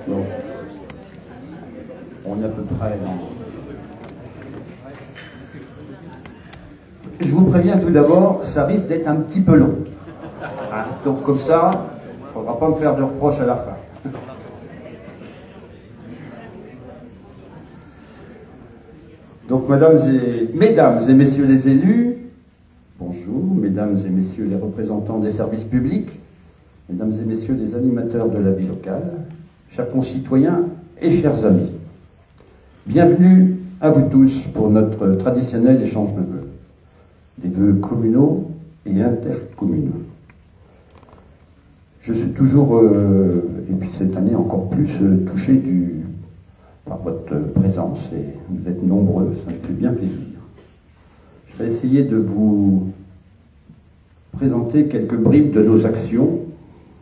Donc, on est à peu près dans... Je vous préviens tout d'abord, ça risque d'être un petit peu long. Hein, donc comme ça, il ne faudra pas me faire de reproches à la fin. Donc mesdames et messieurs les élus, bonjour, mesdames et messieurs les représentants des services publics, mesdames et messieurs les animateurs de la vie locale, chers concitoyens et chers amis, bienvenue à vous tous pour notre traditionnel échange de vœux, des vœux communaux et intercommunaux. Je suis toujours, et puis cette année encore plus, touché par votre présence, et vous êtes nombreux, ça me fait bien plaisir. Je vais essayer de vous présenter quelques bribes de nos actions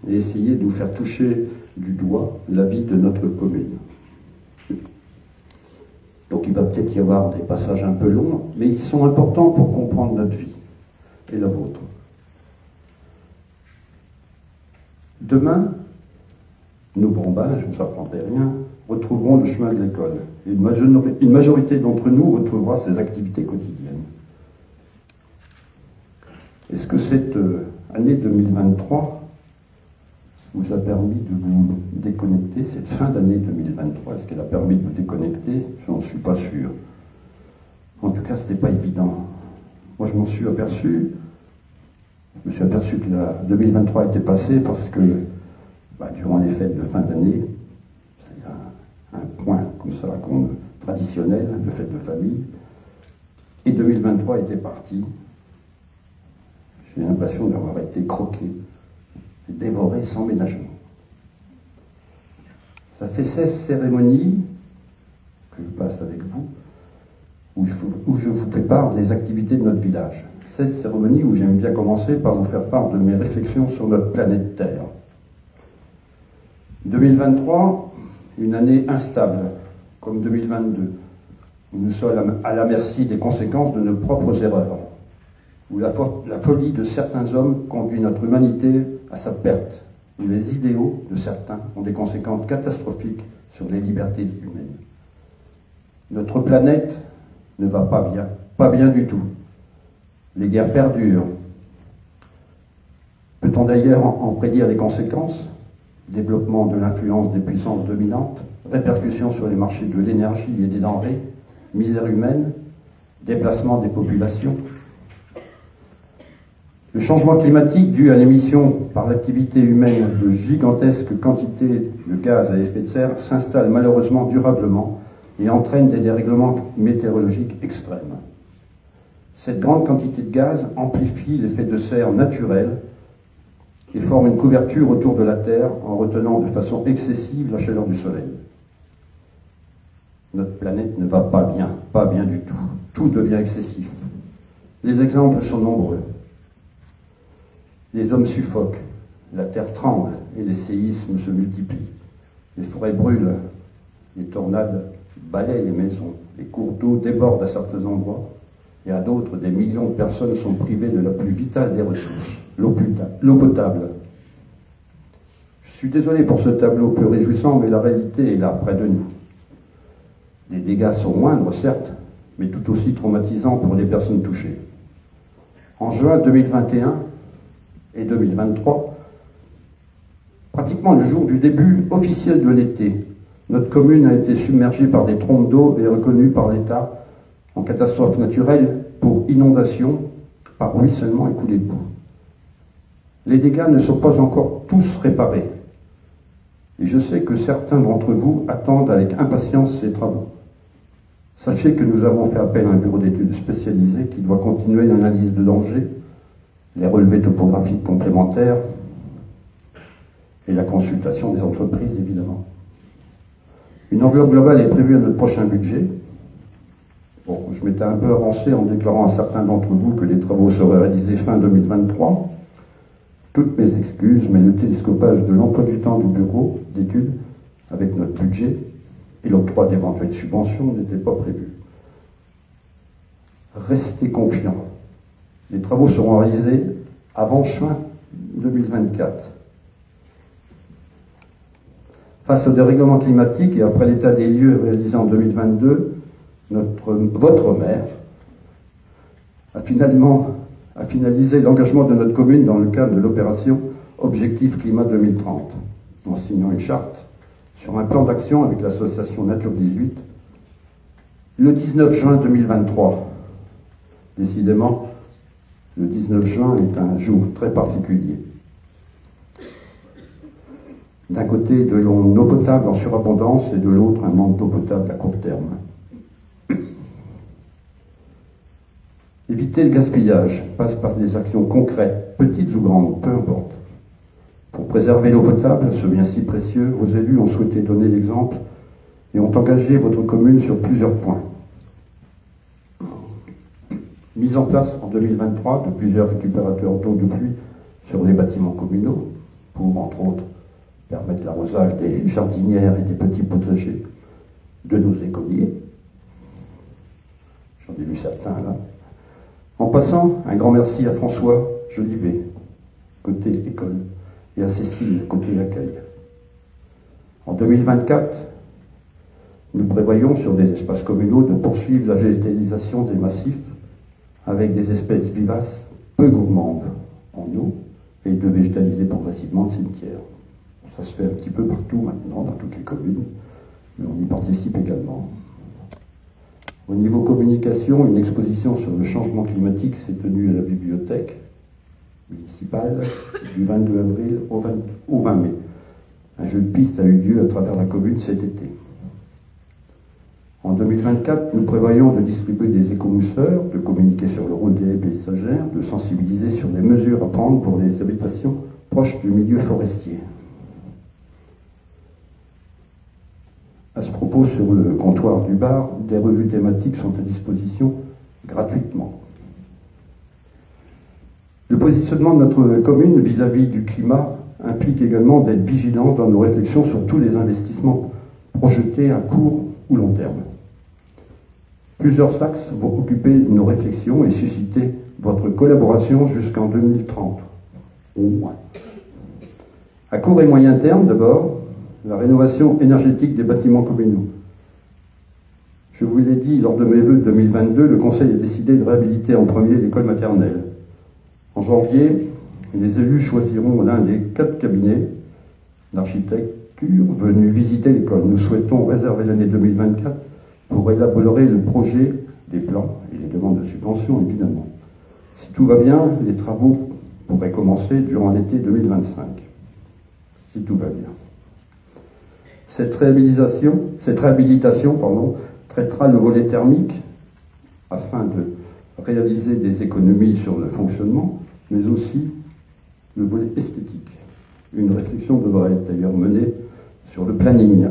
et essayer de vous faire toucher du doigt la vie de notre commune. Donc il va peut-être y avoir des passages un peu longs, mais ils sont importants pour comprendre notre vie et la vôtre. Demain, nos Brambins, je ne vous apprendrai rien, retrouveront le chemin de l'école. Et une majorité d'entre nous retrouvera ses activités quotidiennes. Est-ce que cette année 2023 vous a permis de vous déconnecter, cette fin d'année 2023, est-ce qu'elle a permis de vous déconnecter? Je n'en suis pas sûr. En tout cas, ce n'était pas évident. Moi, je m'en suis aperçu. Je me suis aperçu que la 2023 était passée parce que, durant les fêtes de fin d'année, c'est un point comme ça, traditionnel, de fête de famille, et 2023 était parti. J'ai l'impression d'avoir été croqué, et dévoré sans ménagement. Ça fait 16 cérémonies que je passe avec vous, où je vous prépare des activités de notre village. 16 cérémonies où j'aime bien commencer par vous faire part de mes réflexions sur notre planète Terre. 2023, une année instable, comme 2022, où nous sommes à la merci des conséquences de nos propres erreurs, où la folie de certains hommes conduit notre humanité à sa perte, où les idéaux de certains ont des conséquences catastrophiques sur les libertés humaines. Notre planète ne va pas bien du tout. Les guerres perdurent. Peut-on d'ailleurs en prédire les conséquences? Développement de l'influence des puissances dominantes, répercussions sur les marchés de l'énergie et des denrées, misère humaine, déplacement des populations. Le changement climatique dû à l'émission par l'activité humaine de gigantesques quantités de gaz à effet de serre s'installe malheureusement durablement et entraîne des dérèglements météorologiques extrêmes. Cette grande quantité de gaz amplifie l'effet de serre naturel et forme une couverture autour de la Terre en retenant de façon excessive la chaleur du Soleil. Notre planète ne va pas bien du tout. Tout devient excessif. Les exemples sont nombreux. Les hommes suffoquent, la terre tremble et les séismes se multiplient. Les forêts brûlent, les tornades balayent les maisons, les cours d'eau débordent à certains endroits et à d'autres, des millions de personnes sont privées de la plus vitale des ressources, l'eau potable. Je suis désolé pour ce tableau peu réjouissant, mais la réalité est là, près de nous. Les dégâts sont moindres, certes, mais tout aussi traumatisants pour les personnes touchées. En juin 2021, et 2023, pratiquement le jour du début officiel de l'été, notre commune a été submergée par des trompes d'eau et reconnue par l'État en catastrophe naturelle pour inondation, par ruissellement et coulée de boue. Les dégâts ne sont pas encore tous réparés, et je sais que certains d'entre vous attendent avec impatience ces travaux. Sachez que nous avons fait appel à un bureau d'études spécialisé qui doit continuer l'analyse de danger, les relevés topographiques complémentaires et la consultation des entreprises, évidemment. Une enveloppe globale est prévue à notre prochain budget. Bon, je m'étais un peu avancé en déclarant à certains d'entre vous que les travaux seraient réalisés fin 2023. Toutes mes excuses, mais le télescopage de l'emploi du temps du bureau d'études avec notre budget et l'octroi d'éventuelles subventions n'était pas prévu. Restez confiants. Les travaux seront réalisés avant juin 2024. Face au dérèglement climatique et après l'état des lieux réalisé en 2022, votre maire a finalisé l'engagement de notre commune dans le cadre de l'opération Objectif Climat 2030, en signant une charte sur un plan d'action avec l'association Nature 18 le 19 juin 2023. Décidément, le 19 juin est un jour très particulier. D'un côté, de l'eau potable en surabondance et de l'autre, un manque d'eau potable à court terme. Éviter le gaspillage passe par des actions concrètes, petites ou grandes, peu importe. Pour préserver l'eau potable, ce bien si précieux, vos élus ont souhaité donner l'exemple et ont engagé votre commune sur plusieurs points. Mise en place en 2023 de plusieurs récupérateurs d'eau de pluie sur les bâtiments communaux pour, entre autres, permettre l'arrosage des jardinières et des petits potagers de nos écoliers. J'en ai vu certains là. En passant, un grand merci à François Jolivet, côté école, et à Cécile, côté accueil. En 2024, nous prévoyons sur des espaces communaux de poursuivre la végétalisation des massifs avec des espèces vivaces peu gourmandes en eau et de végétaliser progressivement le cimetière. Ça se fait un petit peu partout maintenant, dans toutes les communes, mais on y participe également. Au niveau communication, une exposition sur le changement climatique s'est tenue à la bibliothèque municipale du 22 avril au 20 mai. Un jeu de piste a eu lieu à travers la commune cet été. En 2024, nous prévoyons de distribuer des écomousseurs, de communiquer sur le rôle des haies paysagères, de sensibiliser sur les mesures à prendre pour les habitations proches du milieu forestier. À ce propos, sur le comptoir du bar, des revues thématiques sont à disposition gratuitement. Le positionnement de notre commune vis-à-vis du climat implique également d'être vigilant dans nos réflexions sur tous les investissements projetés à court ou long terme. Plusieurs axes vont occuper nos réflexions et susciter votre collaboration jusqu'en 2030, au moins. À court et moyen terme, d'abord, la rénovation énergétique des bâtiments communaux. Je vous l'ai dit, lors de mes vœux de 2022, le Conseil a décidé de réhabiliter en premier l'école maternelle. En janvier, les élus choisiront l'un des 4 cabinets d'architecture venus visiter l'école. Nous souhaitons réserver l'année 2024 pour élaborer le projet des plans et les demandes de subvention, évidemment. Si tout va bien, les travaux pourraient commencer durant l'été 2025. Si tout va bien. Cette réhabilitation traitera le volet thermique afin de réaliser des économies sur le fonctionnement, mais aussi le volet esthétique. Une réflexion devra être d'ailleurs menée sur le planning.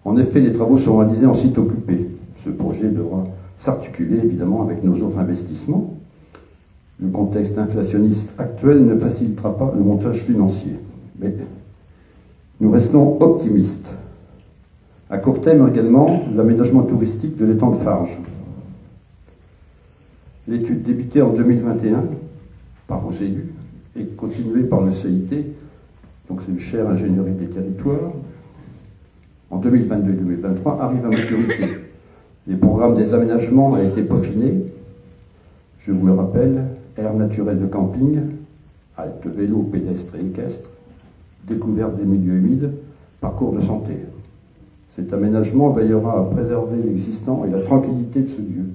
En effet, les travaux seront réalisés en site occupé. Ce projet devra s'articuler évidemment avec nos autres investissements. Le contexte inflationniste actuel ne facilitera pas le montage financier. Mais nous restons optimistes. À court terme également, l'aménagement touristique de l'étang de Farges. L'étude débutée en 2021 par vos élus et continuée par le CIT, donc c'est le cher ingénierie des territoires, en 2022 et 2023 arrive à maturité. Les programmes des aménagements ont été peaufinés. Je vous le rappelle, aire naturelle de camping, halte vélo, pédestre et équestre, découverte des milieux humides, parcours de santé. Cet aménagement veillera à préserver l'existant et la tranquillité de ce lieu.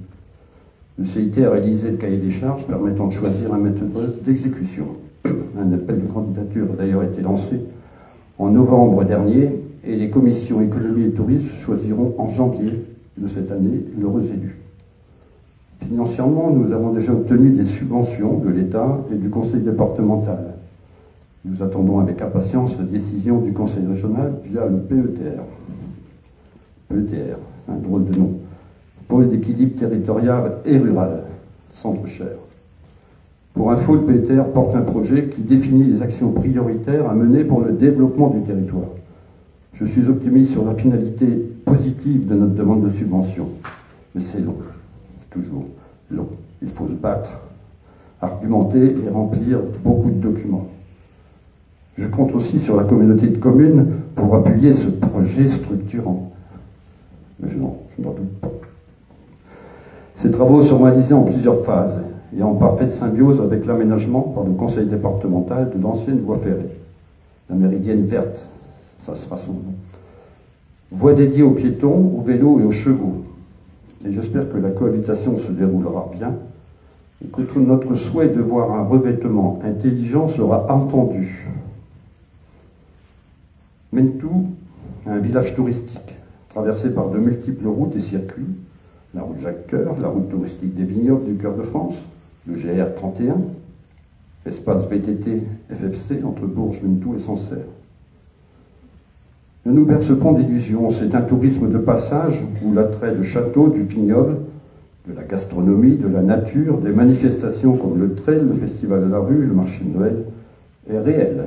Le CIT a réalisé le cahier des charges permettant de choisir un maître d'exécution. Un appel de candidature a d'ailleurs été lancé en novembre dernier et les commissions économie et tourisme choisiront en janvier de cette année l'heureux élu. Financièrement, nous avons déjà obtenu des subventions de l'État et du conseil départemental. Nous attendons avec impatience la décision du conseil régional via le PETR. PETR, c'est un drôle de nom. Pôle d'équilibre territorial et rural, centre cher. Pour info, le PETR porte un projet qui définit les actions prioritaires à mener pour le développement du territoire. Je suis optimiste sur la finalité positive de notre demande de subvention. Mais c'est long, toujours long. Il faut se battre, argumenter et remplir beaucoup de documents. Je compte aussi sur la communauté de communes pour appuyer ce projet structurant. Mais non, je n'en doute pas. Ces travaux seront réalisés en plusieurs phases et en parfaite symbiose avec l'aménagement par le conseil départemental de l'ancienne voie ferrée. La méridienne verte, ça sera son nom. Voie dédiée aux piétons, aux vélos et aux chevaux. Et j'espère que la cohabitation se déroulera bien et que tout notre souhait de voir un revêtement intelligent sera entendu. Mentou, un village touristique, traversé par de multiples routes et circuits, la route Jacques-Cœur, la route touristique des vignobles du cœur de France, le GR 31, espace VTT FFC entre Bourges, Mentou et Sancerre. Ne nous berce pas d'illusions, c'est un tourisme de passage où l'attrait de château, du vignoble, de la gastronomie, de la nature, des manifestations comme le trail, le festival de la rue, le marché de Noël, est réel.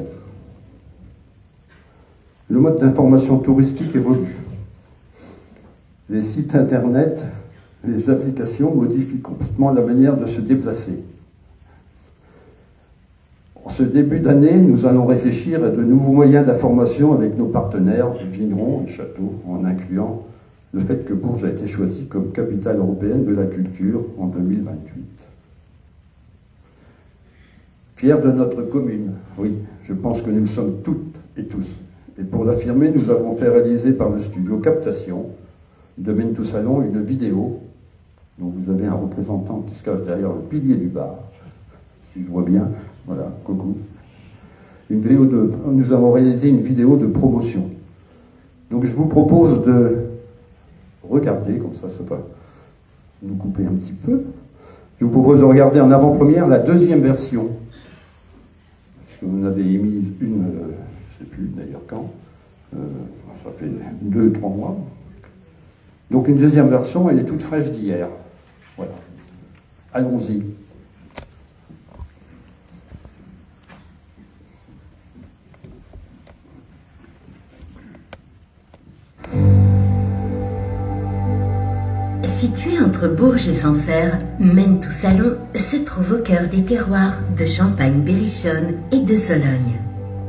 Le mode d'information touristique évolue. Les sites internet, les applications modifient complètement la manière de se déplacer. En ce début d'année, nous allons réfléchir à de nouveaux moyens d'information avec nos partenaires, vignerons et châteaux, en incluant le fait que Bourges a été choisie comme capitale européenne de la culture en 2028. Fiers de notre commune, oui, je pense que nous le sommes toutes et tous. Et pour l'affirmer, nous avons fait réaliser par le studio Captation de Mentou Salon une vidéo dont vous avez un représentant qui se cache derrière le pilier du bar, si je vois bien, voilà, coucou. Nous avons réalisé une vidéo de promotion. Donc je vous propose de regarder, comme ça va nous couper un petit peu, je vous propose de regarder en avant-première la deuxième version, parce que vous en avez émis une, je ne sais plus d'ailleurs quand, ça fait 2-3 mois. Donc une deuxième version, elle est toute fraîche d'hier. Voilà. Allons-y. Situé entre Bourges et Sancerre, Mentou Salon se trouve au cœur des terroirs de Champagne-Berrichonne et de Sologne.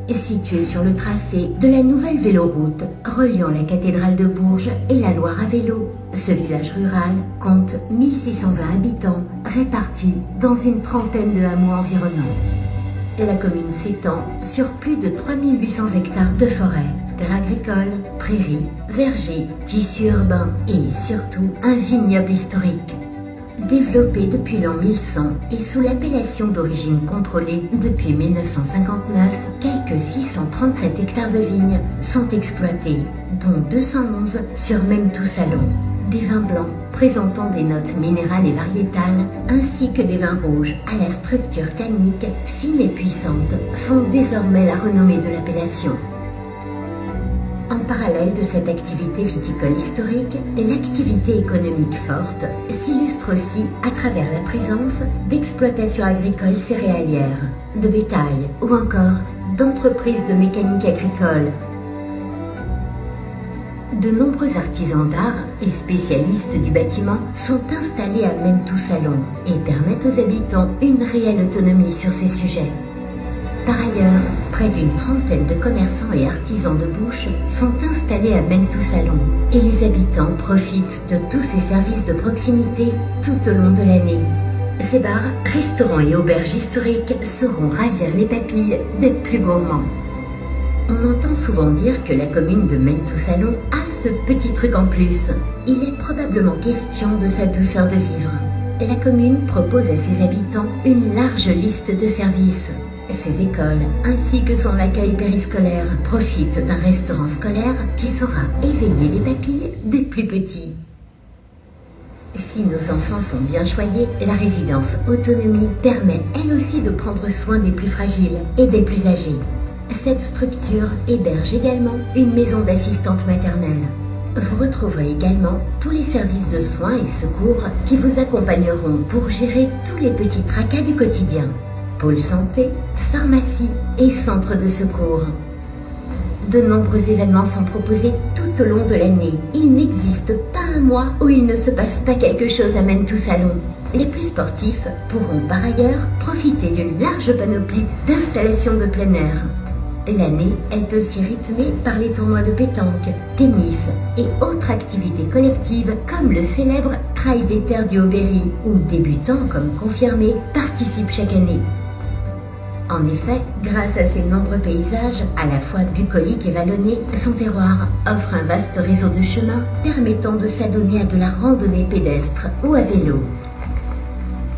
Situé sur le tracé de la nouvelle véloroute reliant la cathédrale de Bourges et la Loire à vélo, ce village rural compte 1620 habitants répartis dans une trentaine de hameaux environnants. La commune s'étend sur plus de 3800 hectares de forêt, terres agricoles, prairies, vergers, tissus urbains et surtout un vignoble historique. Développé depuis l'an 1100 et sous l'appellation d'origine contrôlée depuis 1959, quelques 637 hectares de vignes sont exploités, dont 211 sur Mentou Salon. Des vins blancs présentant des notes minérales et variétales, ainsi que des vins rouges à la structure tannique fine et puissante, font désormais la renommée de l'appellation. En parallèle de cette activité viticole historique, l'activité économique forte s'illustre aussi à travers la présence d'exploitations agricoles céréalières, de bétail ou encore d'entreprises de mécanique agricole. De nombreux artisans d'art et spécialistes du bâtiment sont installés à Mentou Salon et permettent aux habitants une réelle autonomie sur ces sujets. Par ailleurs, près d'une trentaine de commerçants et artisans de bouche sont installés à Mentou Salon et les habitants profitent de tous ces services de proximité tout au long de l'année. Ces bars, restaurants et auberges historiques sauront ravir les papilles des plus gourmands. On entend souvent dire que la commune de Mentou Salon a ce petit truc en plus. Il est probablement question de sa douceur de vivre. La commune propose à ses habitants une large liste de services. Ses écoles, ainsi que son accueil périscolaire, profitent d'un restaurant scolaire qui saura éveiller les papilles des plus petits. Si nos enfants sont bien choyés, la résidence autonomie permet elle aussi de prendre soin des plus fragiles et des plus âgés. Cette structure héberge également une maison d'assistante maternelle. Vous retrouverez également tous les services de soins et secours qui vous accompagneront pour gérer tous les petits tracas du quotidien. Pôle santé, pharmacie et centre de secours. De nombreux événements sont proposés tout au long de l'année. Il n'existe pas un mois où il ne se passe pas quelque chose à Mentou Salon. Les plus sportifs pourront par ailleurs profiter d'une large panoplie d'installations de plein air. L'année est aussi rythmée par les tournois de pétanque, tennis et autres activités collectives comme le célèbre Trail des Terres du Haut-Berry, où débutants comme confirmés participent chaque année. En effet, grâce à ses nombreux paysages, à la fois bucoliques et vallonnés, son terroir offre un vaste réseau de chemins permettant de s'adonner à de la randonnée pédestre ou à vélo.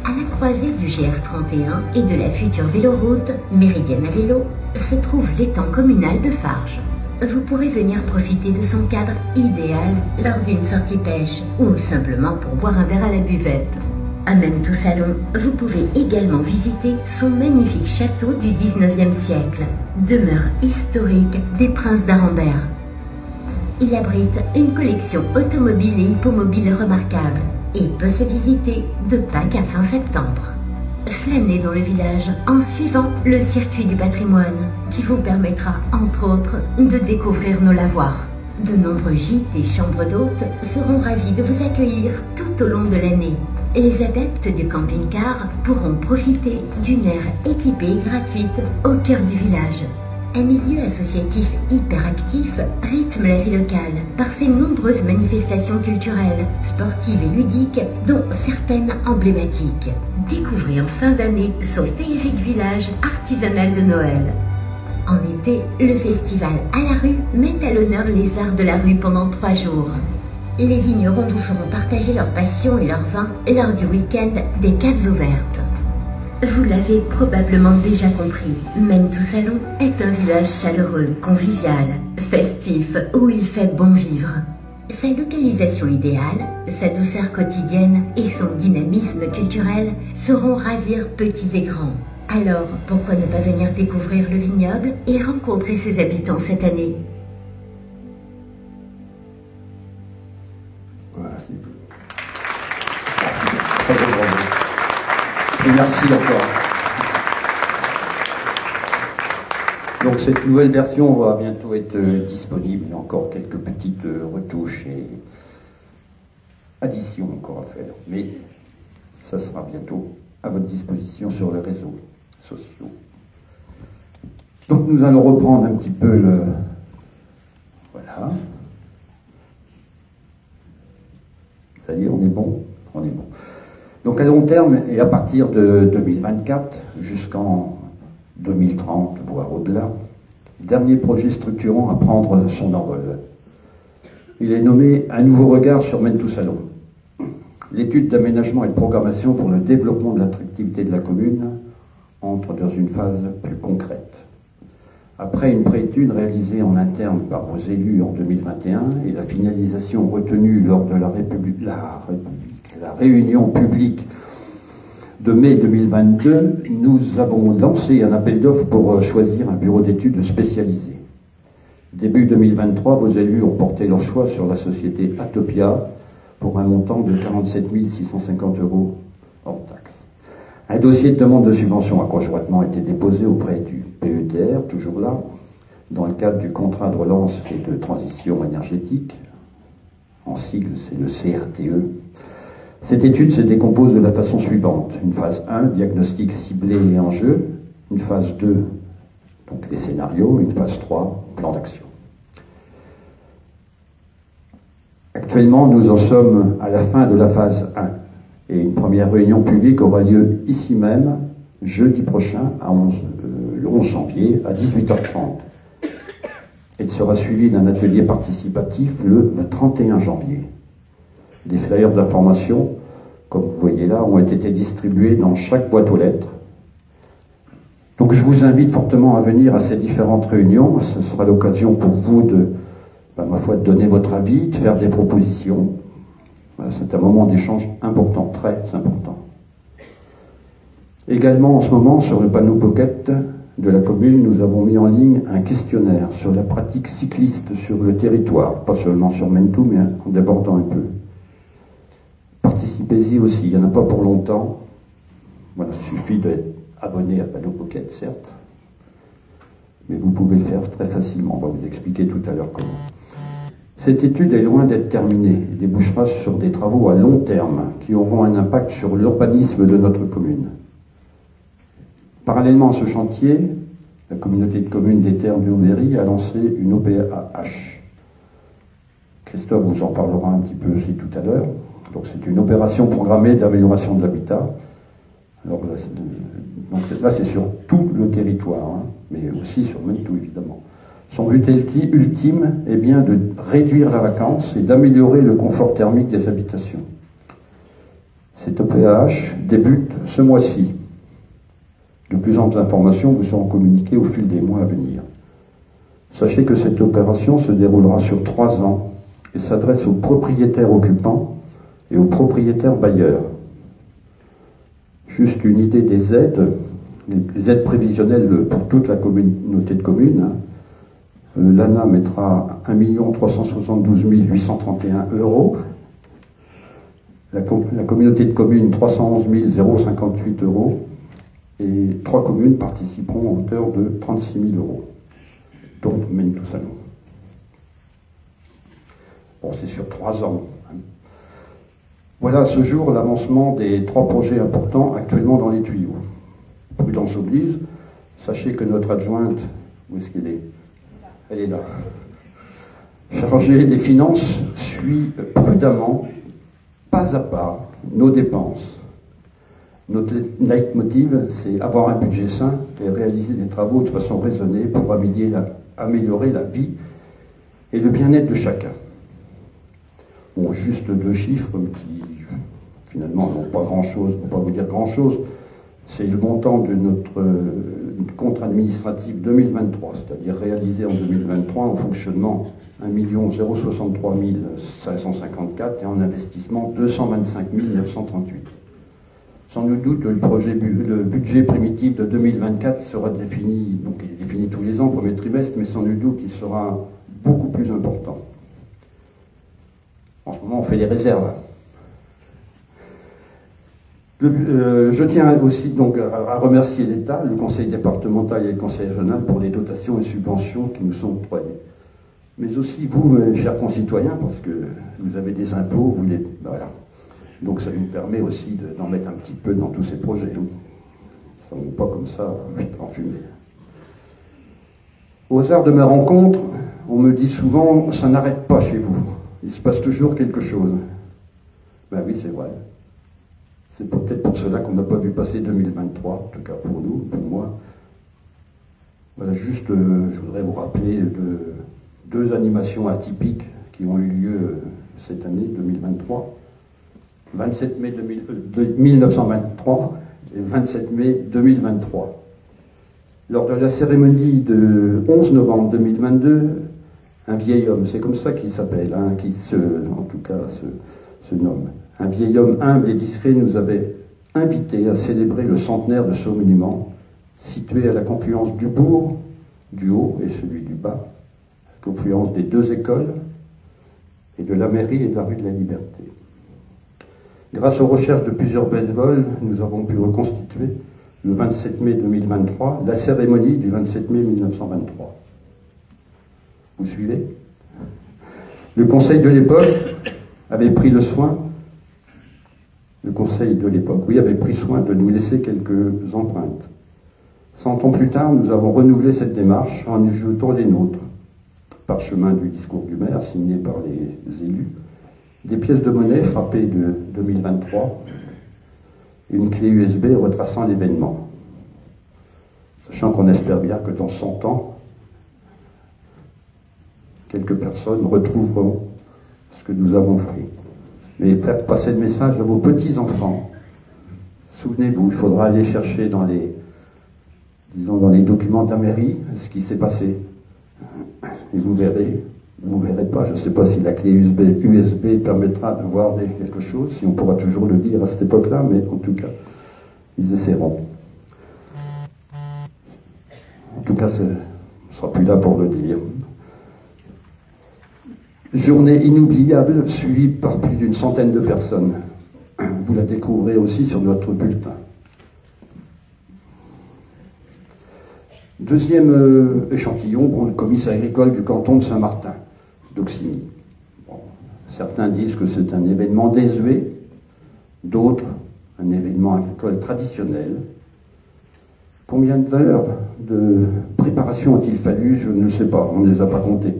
À la croisée du GR31 et de la future véloroute Méridienne à vélo, se trouve l'étang communal de Farges. Vous pourrez venir profiter de son cadre idéal lors d'une sortie pêche ou simplement pour boire un verre à la buvette. À Menetou-Salon, vous pouvez également visiter son magnifique château du 19e siècle, demeure historique des princes d'Arambert. Il abrite une collection automobile et hippomobile remarquable et peut se visiter de Pâques à fin septembre. Flânez dans le village en suivant le circuit du patrimoine qui vous permettra, entre autres, de découvrir nos lavoirs. De nombreux gîtes et chambres d'hôtes seront ravis de vous accueillir tout au long de l'année. Les adeptes du camping-car pourront profiter d'une aire équipée et gratuite au cœur du village. Un milieu associatif hyperactif rythme la vie locale par ses nombreuses manifestations culturelles, sportives et ludiques, dont certaines emblématiques. Découvrez en fin d'année son féerique village artisanal de Noël. En été, le festival à la rue met à l'honneur les arts de la rue pendant 3 jours. Les vignerons vous feront partager leur passion et leur vin lors du week-end des caves ouvertes. Vous l'avez probablement déjà compris, Menetou-Salon est un village chaleureux, convivial, festif, où il fait bon vivre. Sa localisation idéale, sa douceur quotidienne et son dynamisme culturel sauront ravir petits et grands. Alors, pourquoi ne pas venir découvrir le vignoble et rencontrer ses habitants cette année? Voilà, et merci encore. Donc cette nouvelle version va bientôt être disponible. Il y a encore quelques petites retouches et additions encore à faire. Mais ça sera bientôt à votre disposition sur les réseaux sociaux. Donc nous allons reprendre un petit peu le... Voilà. Ça y est, on est bon? On est bon. Donc à long terme, et à partir de 2024 jusqu'en 2030, voire au-delà, dernier projet structurant à prendre son envol. Il est nommé « Un nouveau regard sur Menetou-Salon ». L'étude d'aménagement et de programmation pour le développement de l'attractivité de la commune entre dans une phase plus concrète. Après une préétude réalisée en interne par vos élus en 2021 et la finalisation retenue lors de la réunion publique de mai 2022, nous avons lancé un appel d'offres pour choisir un bureau d'études spécialisé. Début 2023, vos élus ont porté leur choix sur la société Atopia pour un montant de 47 650 € hors taxe. Un dossier de demande de subvention a conjointement été déposé auprès du PETR, toujours là, dans le cadre du contrat de relance et de transition énergétique. En sigle, c'est le CRTE. Cette étude se décompose de la façon suivante. Une phase 1, diagnostic ciblé et enjeu. Une phase 2, donc les scénarios. Une phase 3, plan d'action. Actuellement, nous en sommes à la fin de la phase 1. Et une première réunion publique aura lieu ici même, jeudi prochain, le 11 janvier, à 18h30. Elle sera suivie d'un atelier participatif le 31 janvier. Des flyers d'information, comme vous voyez là, ont été distribués dans chaque boîte aux lettres. Donc je vous invite fortement à venir à ces différentes réunions. Ce sera l'occasion pour vous de, ma foi, de donner votre avis, de faire des propositions. C'est un moment d'échange important, très important. Également, en ce moment, sur le panneau Pocket de la commune, nous avons mis en ligne un questionnaire sur la pratique cycliste sur le territoire, pas seulement sur Menetou, mais en débordant un peu. Participez-y aussi, il n'y en a pas pour longtemps. Voilà, il suffit d'être abonné à Panneau Pocket, certes, mais vous pouvez le faire très facilement. On va vous expliquer tout à l'heure comment. Cette étude est loin d'être terminée et débouchera sur des travaux à long terme qui auront un impact sur l'urbanisme de notre commune. Parallèlement à ce chantier, la communauté de communes des Terres du Haut-Berry a lancé une OPAH. Christophe vous en parlera un petit peu aussi tout à l'heure. Donc c'est une opération programmée d'amélioration de l'habitat. Alors là, c'est sur tout le territoire, hein, mais aussi sur Mentou, évidemment. Son but ultime est bien de réduire la vacance et d'améliorer le confort thermique des habitations. Cette OPAH débute ce mois-ci. De plus amples informations vous seront communiquées au fil des mois à venir. Sachez que cette opération se déroulera sur 3 ans et s'adresse aux propriétaires occupants et aux propriétaires bailleurs. Juste une idée des aides, les aides prévisionnelles pour toute la communauté de communes. Hein. L'ANA mettra 1 372 831 €. La communauté de communes, 311 058 €. Et 3 communes participeront à hauteur de 36 000 €. Donc, Mentou Salon. Bon, c'est sur 3 ans. Hein. Voilà à ce jour l'avancement des 3 projets importants actuellement dans les tuyaux. Prudence oblige. Sachez que notre adjointe, où est-ce qu'elle est? Elle est là. Chargée des finances suit prudemment, pas à pas, nos dépenses. Notre leitmotiv, c'est avoir un budget sain et réaliser des travaux de façon raisonnée pour améliorer la vie et le bien-être de chacun. Bon, juste 2 chiffres qui, finalement, n'ont pas grand-chose, ne vont pas vous dire grand-chose. C'est le montant de notre compte administratif 2023, c'est-à-dire réalisé en 2023 en fonctionnement 1 063 554 et en investissement 225 938. Sans nul doute, le budget primitif de 2024 sera défini, donc il est défini tous les ans, premier trimestre, mais sans nul doute, il sera beaucoup plus important. En ce moment, on fait les réserves. Je tiens aussi donc à remercier l'État, le conseil départemental et le conseil régional pour les dotations et subventions qui nous sont octroyées. Mais aussi vous, mes chers concitoyens, parce que vous avez des impôts, voilà. Donc ça nous permet aussi d'en mettre un petit peu dans tous ces projets. Ça ne va pas comme ça en fumée. Au hasard de mes rencontres, on me dit souvent, ça n'arrête pas chez vous. Il se passe toujours quelque chose. Ben oui, c'est vrai. C'est peut-être pour cela qu'on n'a pas vu passer 2023, en tout cas pour nous, pour moi. Voilà, juste, je voudrais vous rappeler de 2 animations atypiques qui ont eu lieu cette année, 2023. 27 mai 1923 et 27 mai 2023. Lors de la cérémonie de 11 novembre 2022, un vieil homme, c'est comme ça qu'il s'appelle, hein, en tout cas se nomme, un vieil homme humble et discret nous avait invités à célébrer le centenaire de ce monument, situé à la confluence du bourg, du haut et celui du bas, la confluence des 2 écoles, et de la mairie et de la rue de la Liberté. Grâce aux recherches de plusieurs bénévoles, nous avons pu reconstituer, le 27 mai 2023, la cérémonie du 27 mai 1923. Vous suivez? Le conseil de l'époque avait pris le soin, avait pris soin de nous laisser quelques empreintes. 100 ans plus tard, nous avons renouvelé cette démarche en y ajoutant les nôtres. Parchemin du discours du maire, signé par les élus, des pièces de monnaie frappées de 2023, une clé USB retraçant l'événement. Sachant qu'on espère bien que dans 100 ans, quelques personnes retrouveront ce que nous avons fait. Mais faire passer le message à vos petits-enfants. Souvenez-vous, il faudra aller chercher dans les documents de la mairie ce qui s'est passé. Et vous verrez pas, je ne sais pas si la clé USB permettra de voir quelque chose, si on pourra toujours le lire à cette époque-là, mais en tout cas, ils essaieront. En tout cas, on ne sera plus là pour le dire. Journée inoubliable, suivie par plus d'une centaine de personnes. Vous la découvrirez aussi sur notre bulletin. Deuxième échantillon, le comice agricole du canton de Saint-Martin, d'Auxigny. Bon, certains disent que c'est un événement désuet, d'autres un événement agricole traditionnel. Combien d'heures de préparation a-t-il fallu? Je ne le sais pas, on ne les a pas comptées.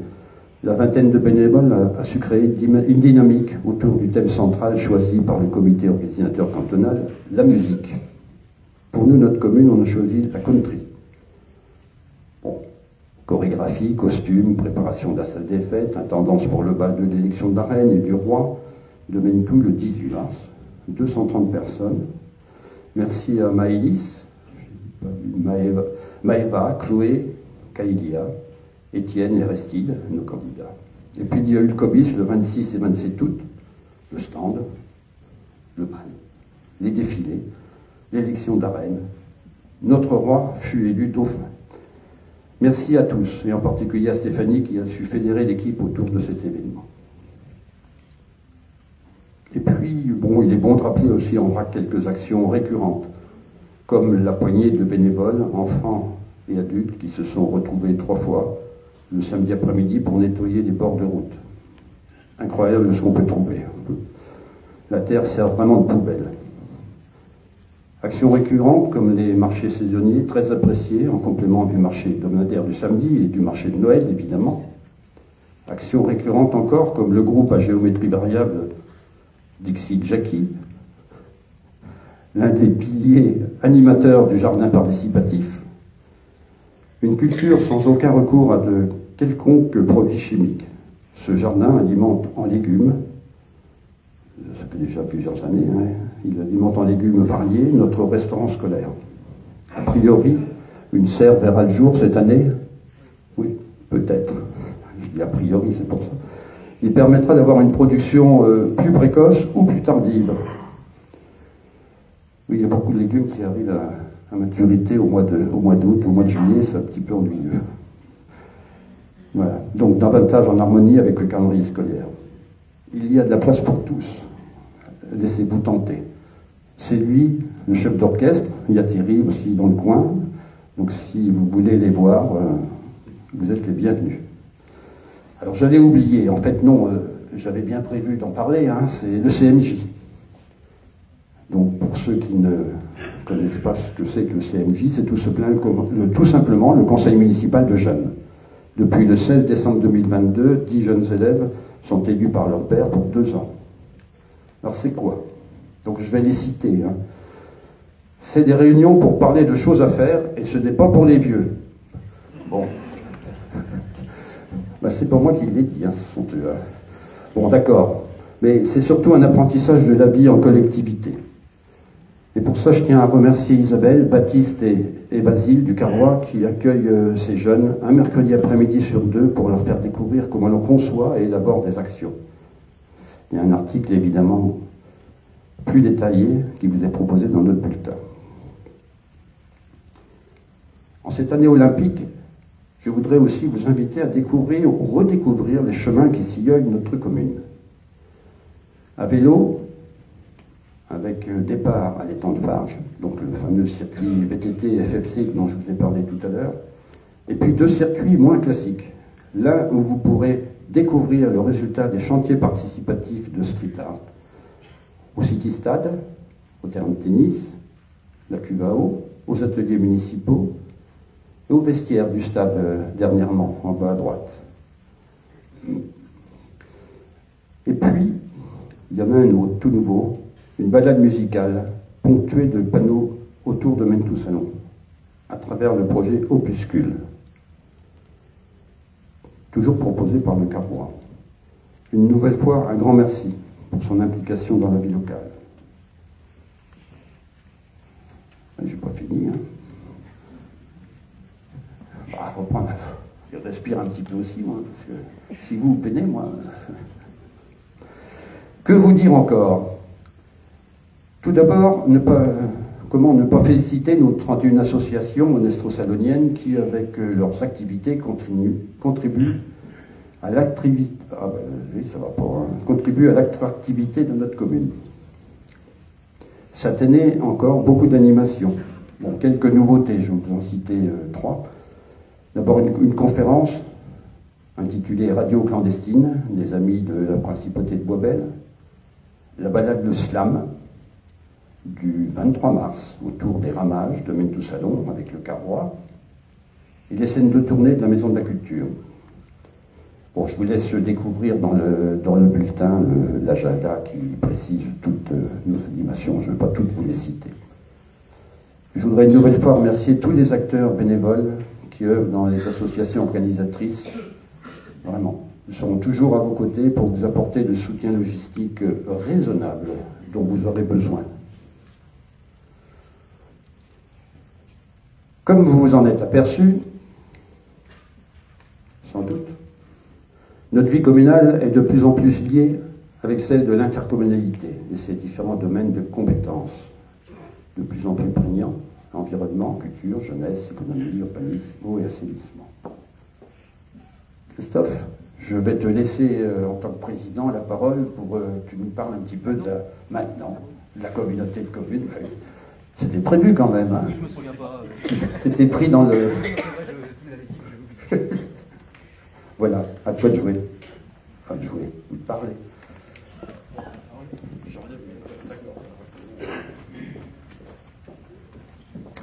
La vingtaine de bénévoles a su créer une dynamique autour du thème central choisi par le comité organisateur cantonal, la musique. Pour nous, notre commune, on a choisi la country. Bon, chorégraphie, costume, préparation de la salle des fêtes, intendance pour le bal de l'élection de la reine et du roi, de Mentou le 18 mars. 230 personnes. Merci à Maëlys, Maëva, Chloé, Kaïlia, Étienne et Aristide, nos candidats. Et puis il y a eu le COBIS le 26 et 27 août, le stand, le bal, les défilés, l'élection de la reine. Notre roi fut élu dauphin. Merci à tous, et en particulier à Stéphanie qui a su fédérer l'équipe autour de cet événement. Et puis, bon, il est bon de rappeler aussi en vrac quelques actions récurrentes, comme la poignée de bénévoles, enfants et adultes, qui se sont retrouvés 3 fois le samedi après-midi pour nettoyer les bords de route. Incroyable ce qu'on peut trouver. La terre sert vraiment de poubelle. Actions récurrentes comme les marchés saisonniers, très appréciés, en complément du marché hebdomadaire du samedi et du marché de Noël, évidemment. Actions récurrentes encore comme le groupe à géométrie variable Dixit Jackie, l'un des piliers animateurs du jardin participatif. Une culture sans aucun recours à de quelconques produits chimiques. Ce jardin alimente en légumes, ça fait déjà plusieurs années, hein, il alimente en légumes variés notre restaurant scolaire. A priori, une serre verra le jour cette année? Oui, peut-être. Je dis a priori, c'est pour ça. Il permettra d'avoir une production plus précoce ou plus tardive. Oui, il y a beaucoup de légumes qui arrivent à maturité au mois d'août, au mois de juillet, c'est un petit peu ennuyeux. Voilà, donc davantage en harmonie avec le calendrier scolaire. Il y a de la place pour tous. Laissez-vous tenter. C'est lui, le chef d'orchestre. Il y a Thierry aussi dans le coin. Donc si vous voulez les voir, vous êtes les bienvenus. Alors j'allais oublier, en fait non, j'avais bien prévu d'en parler, hein, c'est le CMJ. Donc pour ceux qui ne connaissent pas ce que c'est que le CMJ, c'est tout simplement le conseil municipal de jeunes. Depuis le 16 décembre 2022, 10 jeunes élèves sont élus par leur père pour 2 ans. Alors c'est quoi? Donc je vais les citer. Hein. C'est des réunions pour parler de choses à faire et ce n'est pas pour les vieux. Bon. Ben, c'est pas moi qui l'ai dit, hein, ce sont eux. Bon, d'accord. Mais c'est surtout un apprentissage de la vie en collectivité. Et pour ça, je tiens à remercier Isabelle, Baptiste et Basile du Carrois qui accueillent ces jeunes un mercredi après-midi sur 2 pour leur faire découvrir comment l'on conçoit et élabore des actions. Il y a un article évidemment plus détaillé qui vous est proposé dans notre bulletin. En cette année olympique, je voudrais aussi vous inviter à découvrir ou redécouvrir les chemins qui sillonnent notre commune. À vélo, avec départ à l'étang de Farges, donc le fameux circuit VTT FFC dont je vous ai parlé tout à l'heure, et puis 2 circuits moins classiques. L'un où vous pourrez découvrir le résultat des chantiers participatifs de street art, au City Stade, au terrain de tennis, la QVAO, aux ateliers municipaux, et au vestiaire du stade dernièrement, en bas à droite. Et puis, il y en a un autre, tout nouveau, une balade musicale ponctuée de panneaux autour de Mentou Salon, à travers le projet Opuscule, toujours proposé par le Carrois. Une nouvelle fois, un grand merci pour son implication dans la vie locale. J'ai pas fini, hein. Bah, reprendre. Je respire un petit peu aussi, moi, parce que si vous peinez, moi. Que vous dire encore? Tout d'abord, comment ne pas féliciter nos 31 associations monestro-saloniennes qui, avec leurs activités, contribuent à l'attractivité de notre commune. Cette année, encore, beaucoup d'animations. Bon, quelques nouveautés, je vais vous en citer 3. D'abord, une conférence intitulée Radio clandestine, des amis de la principauté de Boisbel, la balade Le Slam, du 23 mars, autour des ramages de Mentou-Salon avec le carroi, et les scènes de tournée de la Maison de la Culture. Bon, je vous laisse découvrir dans le bulletin l'agenda qui précise toutes nos animations. Je ne vais pas toutes vous les citer. Je voudrais une nouvelle fois remercier tous les acteurs bénévoles qui œuvrent dans les associations organisatrices. Vraiment, nous serons toujours à vos côtés pour vous apporter le soutien logistique raisonnable dont vous aurez besoin. Comme vous vous en êtes aperçu, sans doute, notre vie communale est de plus en plus liée avec celle de l'intercommunalité et ses différents domaines de compétences, de plus en plus prégnants: environnement, culture, jeunesse, économie, urbanisme, eau et assainissement. Christophe, je vais te laisser en tant que président la parole pour que tu nous parles un petit peu maintenant de la communauté de communes. C'était prévu quand même. Hein. Je me souviens pas. Tu étais pris dans le... Voilà, à toi de jouer. Enfin, de jouer, ou de parler.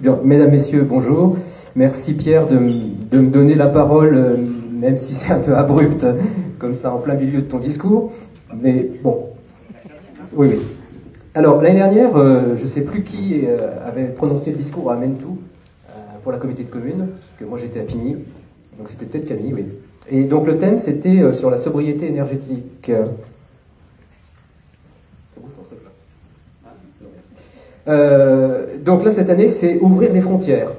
Bien, mesdames, messieurs, bonjour. Merci Pierre de me donner la parole, même si c'est un peu abrupt, comme ça, en plein milieu de ton discours. Mais bon, oui, oui. Alors, l'année dernière, je ne sais plus qui avait prononcé le discours à Mentou pour la communauté de communes, parce que moi j'étais à Pigny, donc c'était peut-être Camille, oui. Et donc le thème, c'était sur la sobriété énergétique. Donc là, cette année, c'est ouvrir les frontières.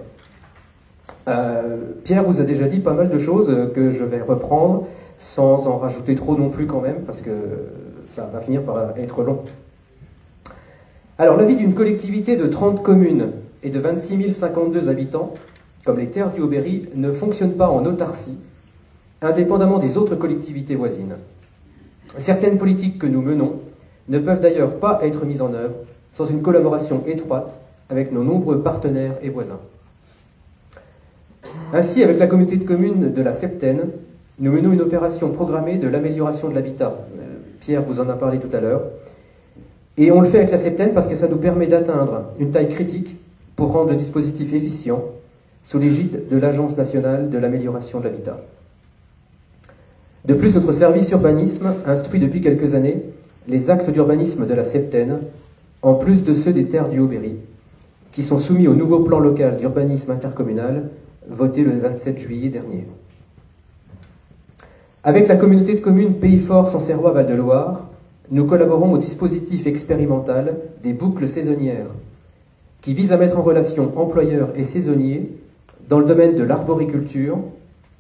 Pierre vous a déjà dit pas mal de choses que je vais reprendre, sans en rajouter trop non plus quand même, parce que ça va finir par être long. Alors, la vie d'une collectivité de 30 communes et de 26 052 habitants, comme les terres du Haut-Berry, ne fonctionne pas en autarcie, indépendamment des autres collectivités voisines. Certaines politiques que nous menons ne peuvent d'ailleurs pas être mises en œuvre sans une collaboration étroite avec nos nombreux partenaires et voisins. Ainsi, avec la communauté de communes de la Septaine, nous menons une opération programmée de l'amélioration de l'habitat. Pierre vous en a parlé tout à l'heure. Et on le fait avec la Septaine parce que ça nous permet d'atteindre une taille critique pour rendre le dispositif efficient sous l'égide de l'Agence nationale de l'amélioration de l'habitat. De plus, notre service urbanisme instruit depuis quelques années les actes d'urbanisme de la Septaine, en plus de ceux des terres du Haut-Berry, qui sont soumis au nouveau plan local d'urbanisme intercommunal voté le 27 juillet dernier. Avec la communauté de communes Pays Fort Sancerrois Val-de-Loire, nous collaborons au dispositif expérimental des boucles saisonnières, qui vise à mettre en relation employeurs et saisonniers dans le domaine de l'arboriculture,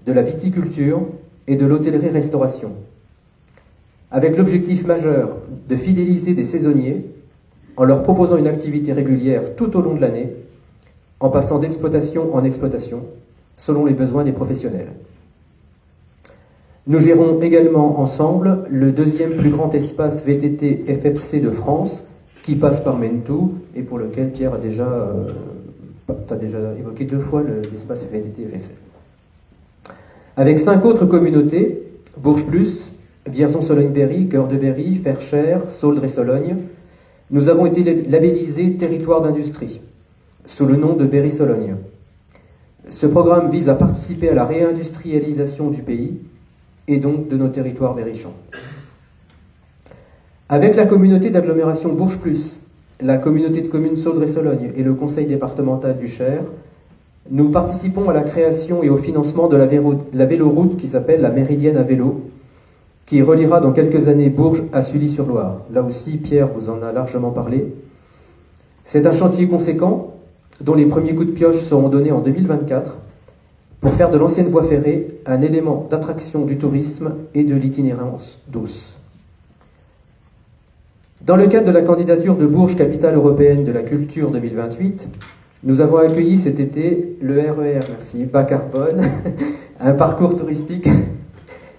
de la viticulture et de l'hôtellerie-restauration, avec l'objectif majeur de fidéliser des saisonniers en leur proposant une activité régulière tout au long de l'année, en passant d'exploitation en exploitation, selon les besoins des professionnels. Nous gérons également ensemble le deuxième plus grand espace VTT FFC de France, qui passe par Mentou, et pour lequel Pierre a déjà, évoqué 2 fois l'espace VTT FFC. Avec 5 autres communautés, Bourges Plus, Vierzon-Sologne-Berry, Cœur de Berry, Ferchères, Sauldre et Sologne, nous avons été labellisés territoire d'industrie, sous le nom de Berry-Sologne. Ce programme vise à participer à la réindustrialisation du pays, et donc de nos territoires berrichons. Avec la communauté d'agglomération Bourges Plus, la communauté de communes Sauldre et Sologne et le conseil départemental du Cher, nous participons à la création et au financement de la véloroute qui s'appelle la Méridienne à vélo, qui reliera dans quelques années Bourges à Sully-sur-Loire. Là aussi, Pierre vous en a largement parlé. C'est un chantier conséquent, dont les premiers coups de pioche seront donnés en 2024, pour faire de l'ancienne voie ferrée un élément d'attraction du tourisme et de l'itinérance douce. Dans le cadre de la candidature de Bourges Capitale Européenne de la Culture 2028, nous avons accueilli cet été le RER, merci, bas carbone, un parcours touristique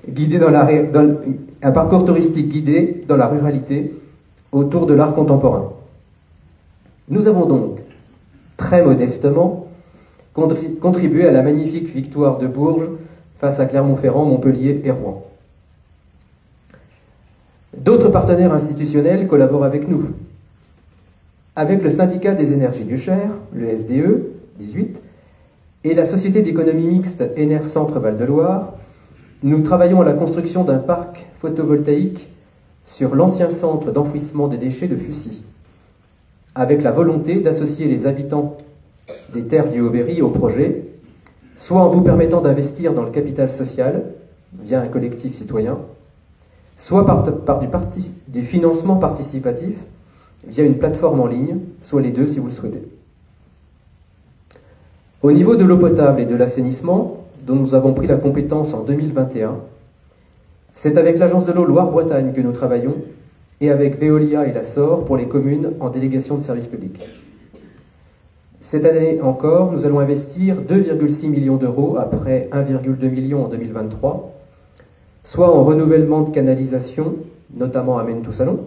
guidé dans la ruralité autour de l'art contemporain. Nous avons donc, très modestement, contribué à la magnifique victoire de Bourges face à Clermont-Ferrand, Montpellier et Rouen. D'autres partenaires institutionnels collaborent avec nous. avec le syndicat des énergies du Cher, le SDE 18, et la société d'économie mixte Ener Centre Val-de-Loire, nous travaillons à la construction d'un parc photovoltaïque sur l'ancien centre d'enfouissement des déchets de Fussy, avec la volonté d'associer les habitants des terres du Haut-Berry au projet, soit en vous permettant d'investir dans le capital social via un collectif citoyen, soit par du financement participatif via une plateforme en ligne, soit les deux si vous le souhaitez. Au niveau de l'eau potable et de l'assainissement, dont nous avons pris la compétence en 2021, c'est avec l'Agence de l'eau Loire-Bretagne que nous travaillons et avec Veolia et la SOR pour les communes en délégation de service public. Cette année encore, nous allons investir 2,6 millions d'euros après 1,2 million en 2023, soit en renouvellement de canalisation, notamment à Meine-tout-Salon,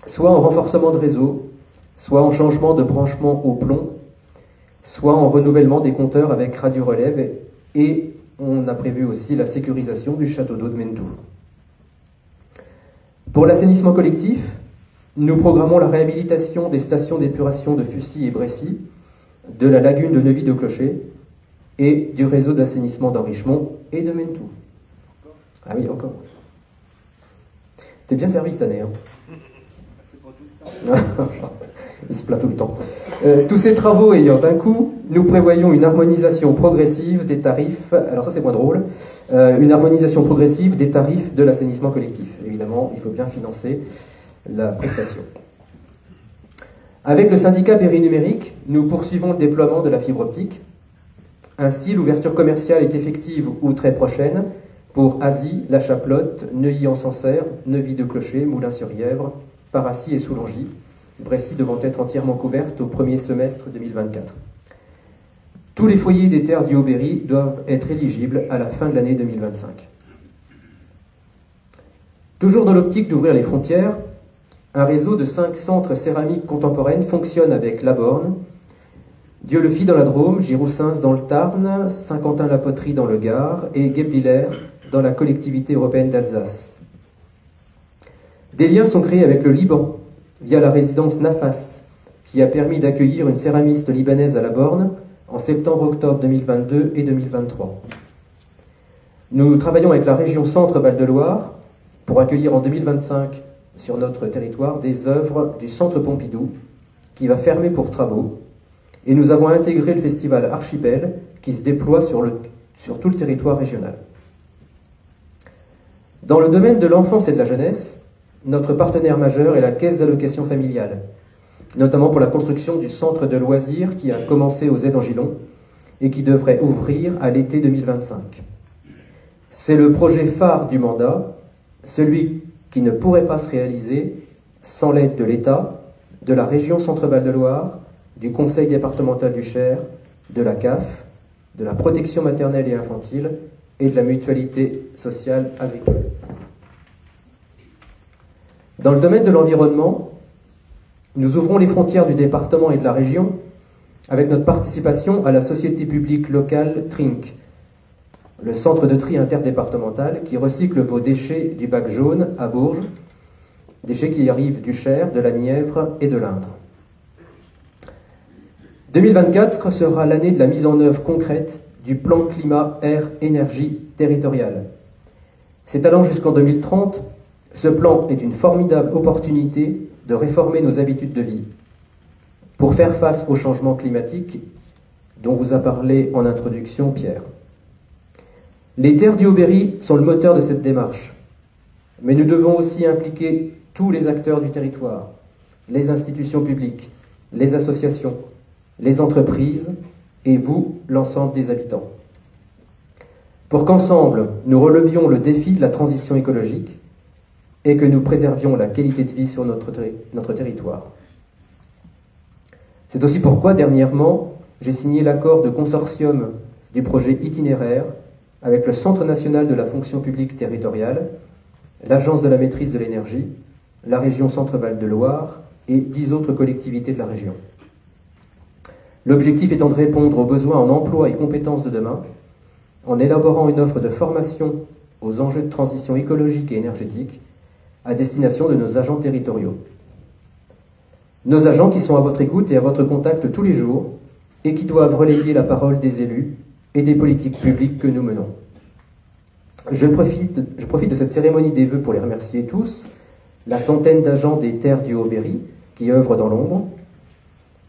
soit en renforcement de réseau, soit en changement de branchement au plomb, soit en renouvellement des compteurs avec radio-relève, et on a prévu aussi la sécurisation du château d'eau de Mentou. Pour l'assainissement collectif, nous programmons la réhabilitation des stations d'épuration de Fussy et Brécy, de la lagune de Neuvy-de-Clocher et du réseau d'assainissement d'Henrichemont et de Mentou. Ah oui, encore. T'es bien servi cette année, hein. Il se plaint tout le temps. Tous ces travaux ayant un coût, nous prévoyons une harmonisation progressive des tarifs, alors ça c'est moins drôle, une harmonisation progressive des tarifs de l'assainissement collectif. Évidemment, il faut bien financer la prestation. Avec le syndicat Berry-Numérique, nous poursuivons le déploiement de la fibre optique. Ainsi, l'ouverture commerciale est effective ou très prochaine pour Asie, La Chaplotte, Neuilly-en-Sancerre, Neuvy-de-Clocher, Moulins-sur-Yèvre, Paracy et Soulangy, Brécy devant être entièrement couverte au premier semestre 2024. Tous les foyers des terres du Haut-Berry doivent être éligibles à la fin de l'année 2025. Toujours dans l'optique d'ouvrir les frontières, un réseau de 5 centres céramiques contemporaines fonctionne avec La Borne, Dieu-le-Fit dans la Drôme, Giroussens dans le Tarn, Saint-Quentin-la-Poterie dans le Gard et Guebwiller dans la collectivité européenne d'Alsace. Des liens sont créés avec le Liban via la résidence Nafas, qui a permis d'accueillir une céramiste libanaise à La Borne en septembre-octobre 2022 et 2023. Nous travaillons avec la région Centre Val-de-Loire pour accueillir en 2025 sur notre territoire des œuvres du Centre Pompidou, qui va fermer pour travaux, et nous avons intégré le festival Archipel, qui se déploie sur tout le territoire régional. Dans le domaine de l'enfance et de la jeunesse, notre partenaire majeur est la Caisse d'allocation familiale, notamment pour la construction du centre de loisirs qui a commencé aux Aides-en-Gilon et qui devrait ouvrir à l'été 2025. C'est le projet phare du mandat, celui qui ne pourrait pas se réaliser sans l'aide de l'État, de la région Centre-Val de Loire, du Conseil départemental du Cher, de la CAF, de la protection maternelle et infantile et de la mutualité sociale agricole. Dans le domaine de l'environnement, nous ouvrons les frontières du département et de la région avec notre participation à la société publique locale TRINC, le centre de tri interdépartemental qui recycle vos déchets du bac jaune à Bourges, déchets qui arrivent du Cher, de la Nièvre et de l'Indre. 2024 sera l'année de la mise en œuvre concrète du plan climat-air-énergie territorial. S'étalant jusqu'en 2030, ce plan est une formidable opportunité de réformer nos habitudes de vie pour faire face au changement climatique dont vous a parlé en introduction Pierre. Les terres du Haut-Berry sont le moteur de cette démarche, mais nous devons aussi impliquer tous les acteurs du territoire, les institutions publiques, les associations, les entreprises et vous, l'ensemble des habitants. Pour qu'ensemble, nous relevions le défi de la transition écologique et que nous préservions la qualité de vie sur notre territoire. C'est aussi pourquoi, dernièrement, j'ai signé l'accord de consortium du projet itinéraire avec le Centre national de la fonction publique territoriale, l'Agence de la maîtrise de l'énergie, la région Centre-Val de Loire et 10 autres collectivités de la région. L'objectif étant de répondre aux besoins en emploi et compétences de demain, en élaborant une offre de formation aux enjeux de transition écologique et énergétique à destination de nos agents territoriaux. Nos agents qui sont à votre écoute et à votre contact tous les jours et qui doivent relayer la parole des élus et des politiques publiques que nous menons. Je profite de cette cérémonie des vœux pour les remercier tous, la centaine d'agents des terres du Haut-Berry qui œuvrent dans l'ombre,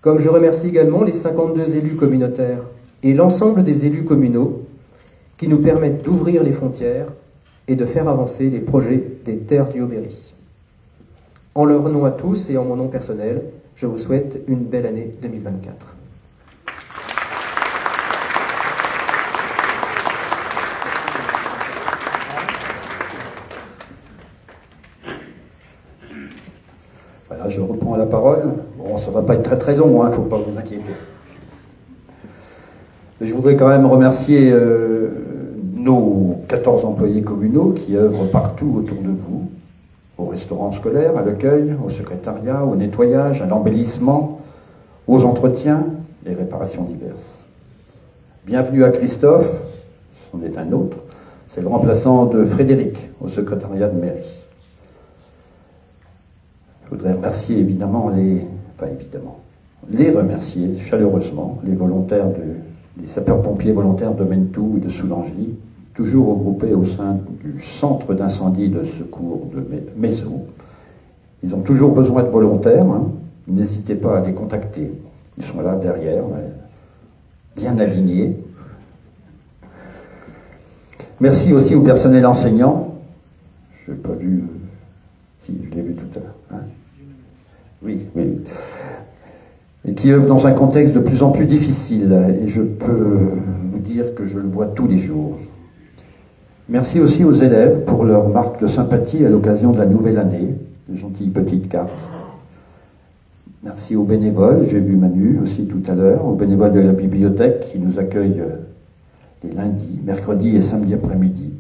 comme je remercie également les 52 élus communautaires et l'ensemble des élus communaux qui nous permettent d'ouvrir les frontières et de faire avancer les projets des terres du Haut-Berry. En leur nom à tous et en mon nom personnel, je vous souhaite une belle année 2024. Voilà, je reprends la parole. Bon, ça ne va pas être très très long, il ne faut pas vous inquiéter. Mais je voudrais quand même remercier nos 14 employés communaux qui œuvrent partout autour de vous, au restaurant scolaire, à l'accueil, au secrétariat, au nettoyage, à l'embellissement, aux entretiens et réparations diverses. Bienvenue à Christophe, c'en est un autre, c'est le remplaçant de Frédéric au secrétariat de mairie. Je voudrais remercier les remercier chaleureusement, les volontaires les sapeurs-pompiers volontaires de Mentou et de Soulangy, toujours regroupés au sein du centre d'incendie et de secours de Mézeaux. Ils ont toujours besoin de volontaires, n'hésitez pas à les contacter. Ils sont là derrière, bien alignés. Merci aussi au personnel enseignant. Je n'ai pas vu... Si, je l'ai vu tout à l'heure. Oui. Et qui œuvre dans un contexte de plus en plus difficile. Et je peux vous dire que je le vois tous les jours. Merci aussi aux élèves pour leur marque de sympathie à l'occasion de la nouvelle année. De gentilles petites cartes. Merci aux bénévoles, j'ai vu Manu aussi tout à l'heure, aux bénévoles de la bibliothèque qui nous accueillent les lundis, mercredis et samedis après-midi.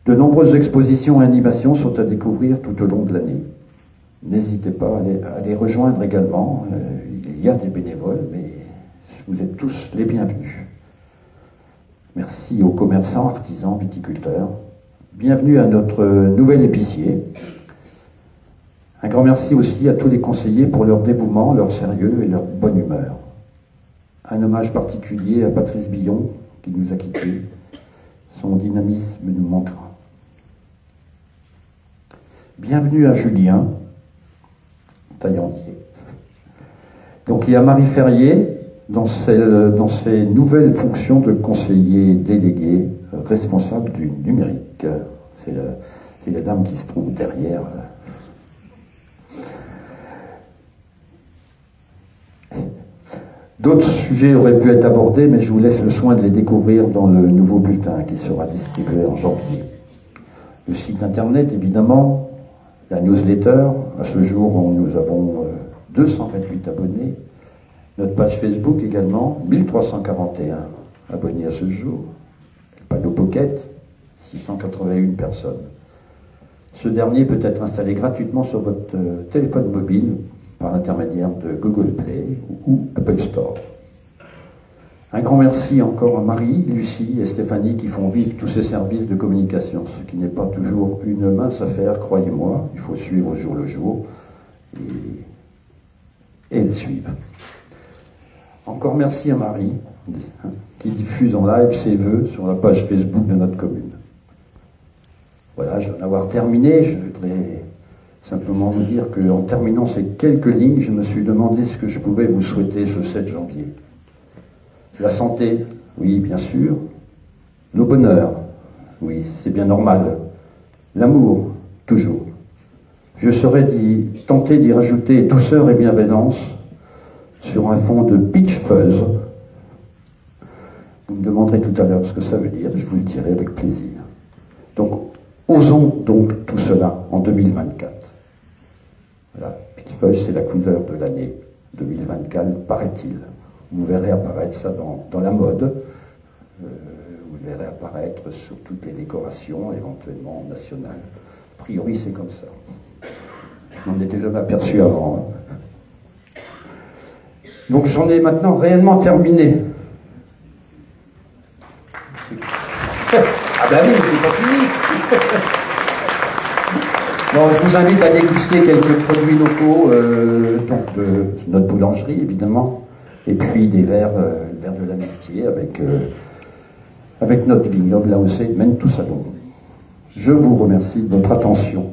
De nombreuses expositions et animations sont à découvrir tout au long de l'année. N'hésitez pas à les rejoindre également. Il y a des bénévoles, mais vous êtes tous les bienvenus. Merci aux commerçants, artisans, viticulteurs. Bienvenue à notre nouvel épicier. Un grand merci aussi à tous les conseillers pour leur dévouement, leur sérieux et leur bonne humeur. Un hommage particulier à Patrice Billon, qui nous a quittés. Son dynamisme nous manquera. Bienvenue à Julien Taillandier. Donc il y a Marie Ferrier dans ses nouvelles fonctions de conseiller délégué responsable du numérique. C'est la dame qui se trouve derrière. D'autres sujets auraient pu être abordés, mais je vous laisse le soin de les découvrir dans le nouveau bulletin qui sera distribué en janvier. Le site internet, évidemment, la newsletter. À ce jour, nous avons 228 abonnés. Notre page Facebook également, 1341 abonnés à ce jour. Le panneau Pocket, 681 personnes. Ce dernier peut être installé gratuitement sur votre téléphone mobile par l'intermédiaire de Google Play ou Apple Store. Un grand merci encore à Marie, Lucie et Stéphanie qui font vivre tous ces services de communication, ce qui n'est pas toujours une mince affaire, croyez-moi, il faut suivre au jour le jour, et elles suivent. Encore merci à Marie, qui diffuse en live ses vœux sur la page Facebook de notre commune. Voilà, je vais en avoir terminé, je voudrais simplement vous dire qu'en terminant ces quelques lignes, je me suis demandé ce que je pouvais vous souhaiter ce 7 janvier. La santé, oui, bien sûr. Le bonheur, oui, c'est bien normal. L'amour, toujours. Je serais tenté d'y rajouter douceur et bienveillance sur un fond de pitch fuzz. Vous me demanderez tout à l'heure ce que ça veut dire, je vous le dirai avec plaisir. Donc, osons donc tout cela en 2024. Voilà, pitch fuzz, c'est la couleur de l'année 2024, paraît-il. Vous verrez apparaître ça dans la mode. Vous verrez apparaître sur toutes les décorations, éventuellement nationales. A priori, c'est comme ça. Je m'en étais jamais aperçu avant. Donc j'en ai maintenant réellement terminé. Ah ben oui, c'est pas fini. Bon, je vous invite à déguster quelques produits locaux, donc de notre boulangerie évidemment, et puis des verres, le verre de l'amitié avec notre vignoble là aussi, Mène tout Salon. Je vous remercie de votre attention.